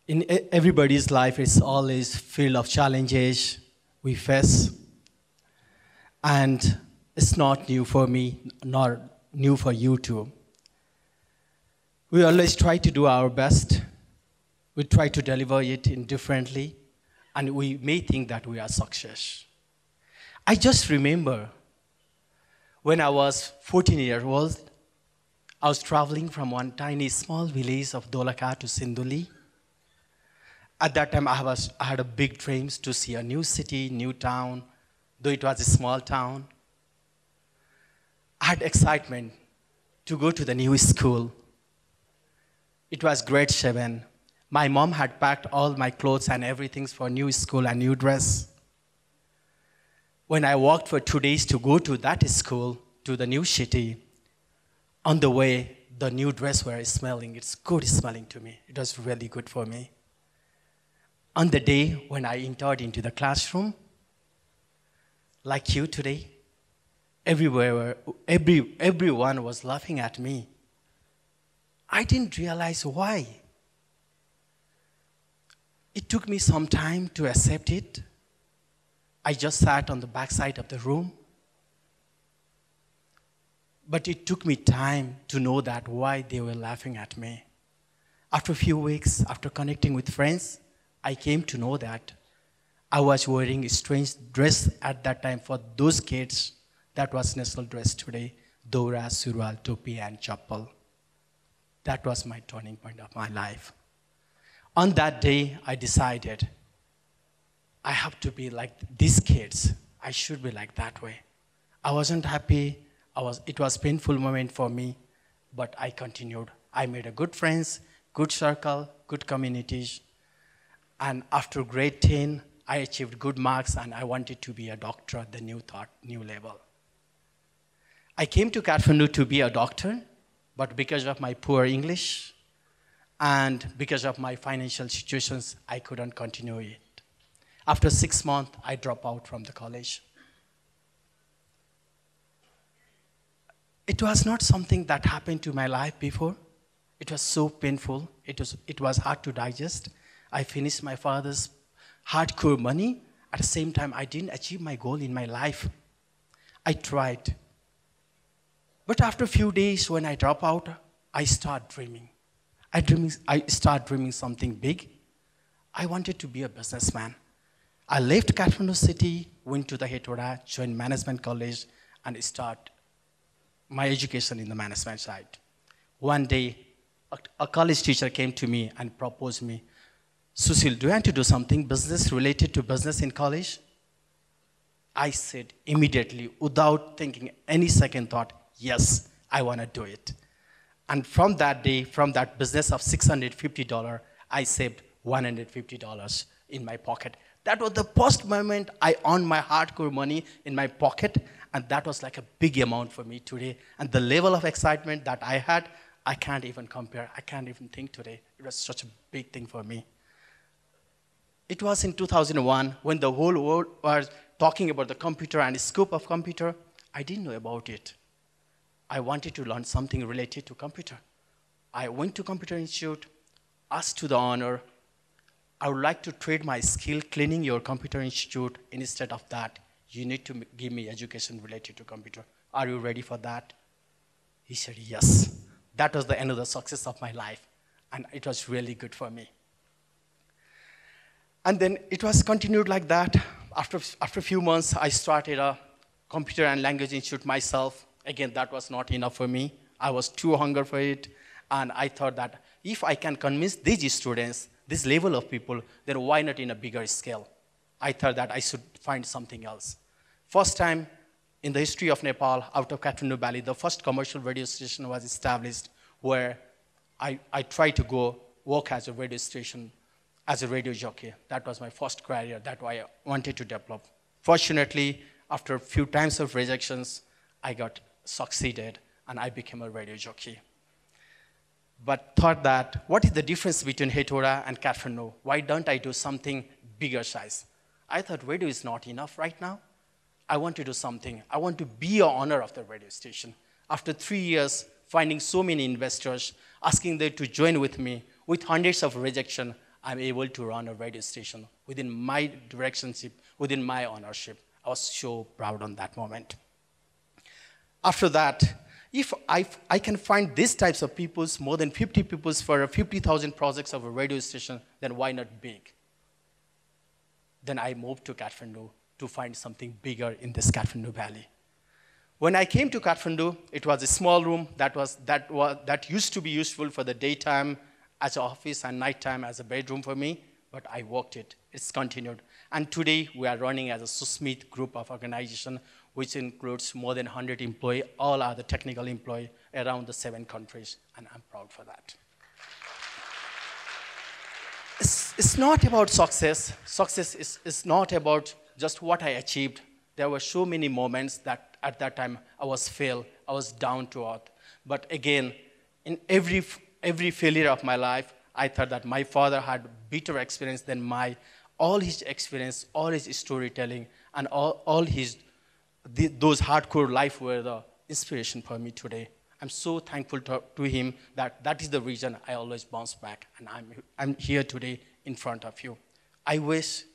Everybody's life is always filled of challenges we face, and it's not new for me, nor new for you too. We always try to do our best. We try to deliver it indifferently, and we may think that we are success. I just remember when I was 14 years old, I was traveling from one tiny small village of Dolaka to Sinduli. At that time, I had a big dreams to see a new city, new town, though it was a small town. I had excitement to go to the new school. It was grade 7. My mom had packed all my clothes and everything for new school and new dress. When I walked for 2 days to go to that school, to the new city, on the way, the new dress were smelling. It's good smelling to me. It was really good for me. On the day when I entered into the classroom, like you today, everyone was laughing at me. I didn't realize why. It took me some time to accept it. I just sat on the backside of the room. But it took me time to know that why they were laughing at me. After a few weeks, after connecting with friends, I came to know that I was wearing a strange dress at that time for those kids. That was national dress today, Dora, Surwal, Topi, and Chappal. That was my turning point of my life. On that day, I decided I have to be like these kids. I should be like that way. I wasn't happy. It was a painful moment for me, but I continued. I made a good friends, good circle, good communities. And after grade 10, I achieved good marks, and I wanted to be a doctor at the new level. I came to Kathmandu to be a doctor, but because of my poor English and because of my financial situations, I couldn't continue it. After 6 months, I dropped out from the college. It was not something that happened to my life before. It was so painful. It was hard to digest. I finished my father's hardcore money. At the same time, I didn't achieve my goal in my life. I tried. But after a few days, when I dropped out, I started dreaming. I started dreaming something big. I wanted to be a businessman. I left Kathmandu city, went to the Hetauda, joined management college, and started my education in the management side. One day, a college teacher came to me and proposed me, Sushil, do you want to do something business related to business in college? I said immediately, without thinking any second thought, yes, I want to do it. And from that day, from that business of $650, I saved $150 in my pocket. That was the first moment I earned my hardcore money in my pocket, and that was like a big amount for me today. And the level of excitement that I had, I can't even compare. I can't even think today. It was such a big thing for me. It was in 2001 when the whole world was talking about the computer and the scope of computer. I didn't know about it. I wanted to learn something related to computer. I went to Computer Institute, asked to the owner, I would like to trade my skill cleaning your Computer Institute. Instead of that, you need to give me education related to computer. Are you ready for that? He said, yes. That was the end of the success of my life. And it was really good for me. And then it was continued like that. After a few months, I started a Computer and Language Institute myself. Again, that was not enough for me. I was too hungry for it. And I thought that if I can convince these students, this level of people, then why not in a bigger scale? I thought that I should find something else. First time in the history of Nepal, out of Kathmandu Valley, the first commercial radio station was established where I tried to go work as a radio station, as a radio jockey. That was my first career. That's why I wanted to develop. Fortunately, after a few times of rejections, I got succeeded and I became a radio jockey. But thought that, what is the difference between Hetauda and Kathmandu? Why don't I do something bigger size? I thought radio is not enough right now. I want to do something. I want to be an owner of the radio station. After 3 years, finding so many investors, asking them to join with me, with hundreds of rejection, I'm able to run a radio station within my directionship, within my ownership. I was so proud on that moment. After that, if I can find these types of people, more than 50 people for 50,000 projects of a radio station, then why not big? Then I moved to Kathmandu to find something bigger in this Kathmandu Valley. When I came to Kathmandu, it was a small room that used to be useful for the daytime as an office and nighttime as a bedroom for me, but I worked it. It's continued. And today, we are running as a Susmith group of organization, which includes more than 100 employees. All are the technical employees around the 7 countries, and I'm proud for that. It's not about success. Success is not about just what I achieved. There were so many moments that at that time I was failed, I was down to earth. But again, in every failure of my life, I thought that my father had better experience than all his experience, all his storytelling, and all those hardcore life were the inspiration for me today. I'm so thankful to him that is the reason I always bounce back, and I'm here today in front of you. I wish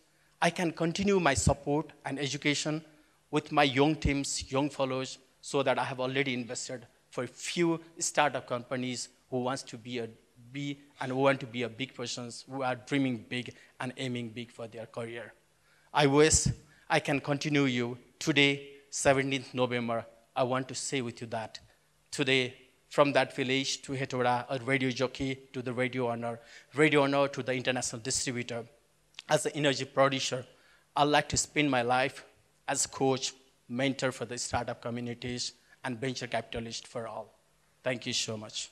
I can continue my support and education with my young teams, young followers, so that I have already invested for a few startup companies who wants to be and who want to be a big persons, who are dreaming big and aiming big for their career. I wish I can continue you. Today, 17th November, I want to say with you that today, from that village to Hetora, a radio jockey to the radio owner to the international distributor, as an energy producer, I'd like to spend my life as coach, mentor for the startup communities, and venture capitalist for all. Thank you so much.